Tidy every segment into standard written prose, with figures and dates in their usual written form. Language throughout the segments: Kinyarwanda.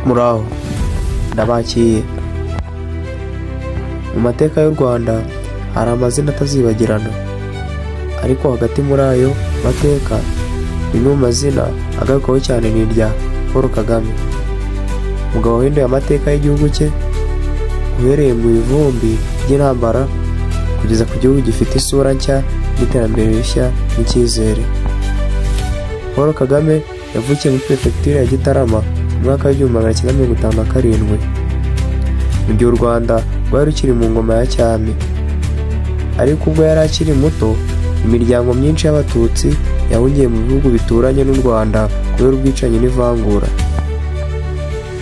Muraho ndabakiye. Mu mateka y'u Rwanda hari amazina atazibagirana, ariko hagati muri ayo mateka rimwe mu mazina agarukaho cyane ni irya Paul Kagame, umugabo wahinduye amateka y'igihugu cye uhereye mu ivumbi ry'intambara kugeza ku gihugu gifite isura nshya n'iterambere rishya n'icyizere. Paul Kagame yavukiye muri Perefegitura ya Gitarama mu mwaka w'1957 mu gihe u Rwanda rwari rukiri mu ngoma ya cyami, ariko ubwo yari akiri muto imiryango myinshi y'abatutsi yahungiye mu bihugu bituranye n'u Rwanda kubera ubwicanyi n'ivangura.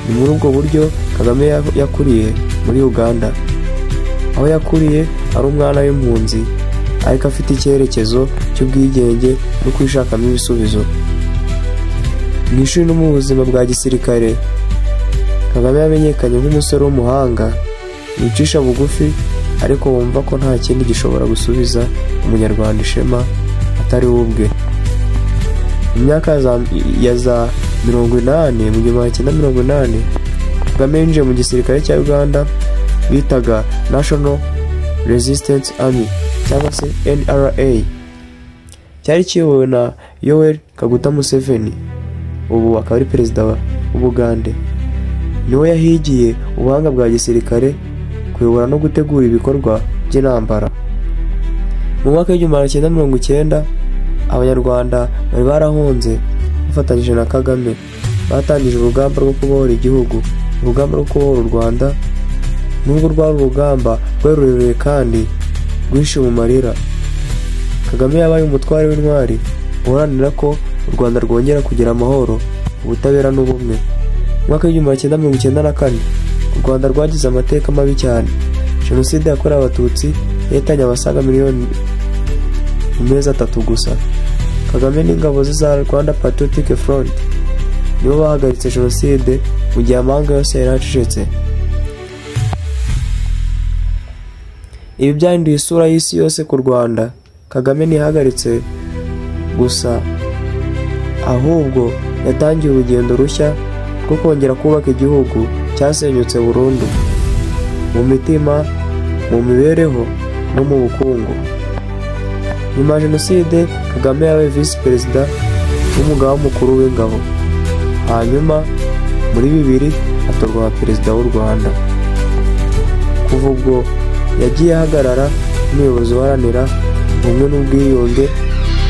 Ni muri ubwo buryo Kagame yakuriye muri Uganda, aho yakuriye ari umwana w'impunzi ariko afite icyerekezo cy'ubwigenge no kwishakamo ibisubizo. Mu ishuri no mu buzima bwa gisirikare Kagame yamenyekanye nk'umusore w'umuhanga wicisha bugufi, ariko wumva ko nta kindi gishobora gusubiza umunyarwanda ishema atari we ubwe. Mu myaka ya za 80 mu 1980 Kagame yinjiye mu gisirikare cya Uganda bitaga National Resistance Army cyangwa se NRA, cyari kiyobowe na Yoweri Kaguta Museveni, ubu akaba ari perezida w'Ubugande. Niwe yahigiye ubuhanga bwa gisirikare, kuyobora no gutegura ibikorwa by'intambara. Mu mwaka w'1990 Abanyarwanda bari barahunze bafatanyije na Kagame batangije urugamba rwo kubohora igihugu, urugamba rwo kubohora u Rwanda. Nubwo rwari urugamba rwari rurerure kandi rwishe mu marira, Kagame yabaye umutware w'intwari uharanira ko u Rwanda rwongera kugira amahoro, ubutabera n'ubumwe. Mu mwaka w'1994 u Rwanda rwagize amateka mabi cyane. Jenoside yakorewe Abatutsi yahitanye abasaga miliyoni mu mezi 3 gusa. Kagame n'ingabo ze za Rwanda Patriotic Front nibo bahagaritse Jenoside mu gihe amahanga yose yari acecetse. Ibi byahinduye isura y'isi yose ku Rwanda. Kagame ntiyahagaritse gusa, ahubwo yatangiye urugendo rushya rwo kongera kubaka igihugu cyasenyutse burundu, mu mitima, mu mibereho no mu bukungu. Nyuma ya Jenoside Kagame yabaye visi perezida w'umugaba mukuru w'ingabo, hanyuma muri 2000 atorwa perezida w'u Rwanda. Kuva ubwo yagiye ahagarara nk'umuyobozi uharanira ubumwe n'ubwiyunge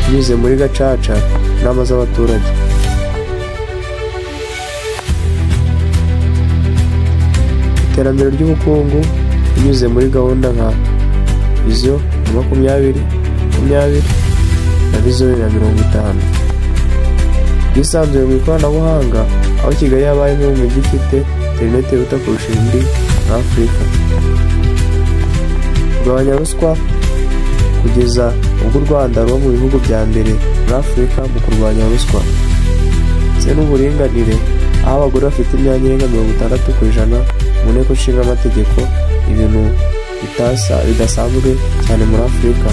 binyuze muri gacaca inama z'abaturage. Iterambere ry'ubukungu binyuze muri gahunda nka Vision 2020 na Vision 2050. Bwisanzuye mu ikoranabuhanga, aho Kigali yabaye imwe mu mijyi ifite interineti yihuta kurusha indi muri Afurika. Kugabanya ruswa kugeza ubwo u Rwanda ruba mu bihugu bya mbere muri Afurika mu kurwanya ruswa, ndetse n'uburinganire, aho abagore bafite imyanya irenga 60% mu nteko nshinga amategeko, ibintu bidasanzwe cyane muri Afurika.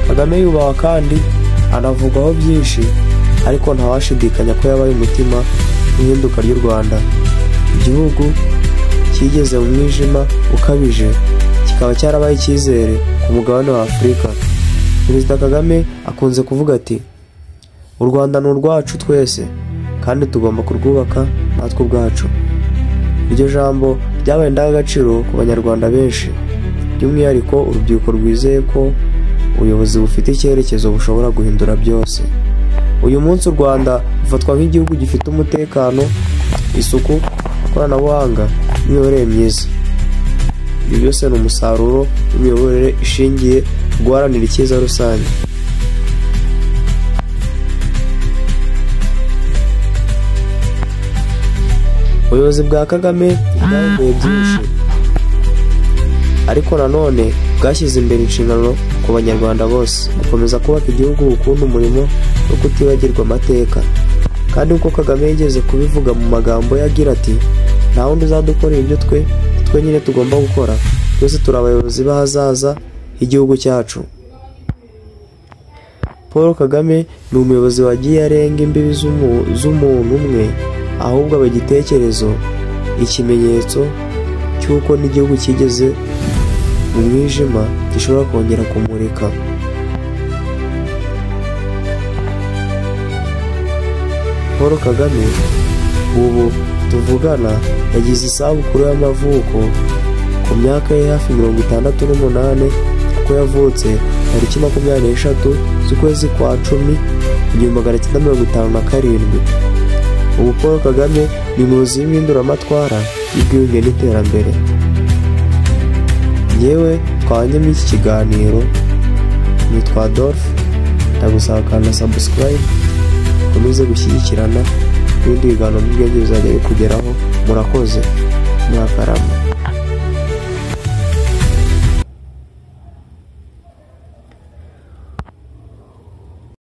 Kagame yubahwa kandi anavugwaho byinshi, ariko ntawashidikanya ko yabaye umutima w'ihinduka ry'u Rwanda. Igihugu kigeze mu mwijima ukabije kikaba cyarabaye icyizere ku mugabane wa Afurika. Perezida Kagame akunze kuvuga ati, u Rwanda ni urwacu twese kandi tugomba kurwubaka natwe ubwacu. Iryo jambo ryabaye indangagaciro ku Banyarwanda benshi, by'umwihariko urubyiruko rwizeye ko ubuyobozi bufite icyerekezo bushobora guhindura byose. Uyu munsi u Rwanda rufatwa nk'igihugu gifite umutekano, isuku, ikoranabuhanga n'imiyoborere myiza. Ibi byose ni umusaruro w'imiyoborere ishingiye ku guharanira icyiza rusange. Ubuyobozi bwa Kagame bwavuye byinshi, ariko nanone bwashyize imbere inshingano ku Banyarwanda bose gukomeza kubaka igihugu, gukunda umurimo no kutibagirwa amateka. Kandi uko Kagame yigeze kubivuga mu magambo yagira ati, nta wundi uzadukorera ibyo twe nyine tugomba gukora, twese turi abayobozi b'ahazaza h'igihugu cyacu. Paul Kagame ni umuyobozi wagiye arenga imbibi z'umuntu umwe ahubwo aba igitekerezo, ikimenyetso cy'uko n'igihugu kigeze mu mwijima gishobora kongera kumurika. Paul Kagame ubu tuvugana yagize isabukuru y'amavuko ku myaka ye hafi 68, kuko yavutse tariki 23 z'ukwezi kwa 10 1957. Ubu Paul Kagame ni muzi w'impinduramatwara y'ubwiyunge n'iterambere. Yewe twanyemo iki kiganiro nitwa Adolphe, ndagusaba kandi subscribe, ukomeze gushyigikirana n'ibindi biganiro by'ubwenge bizajya bikugeraho. Murakoze, murakarama.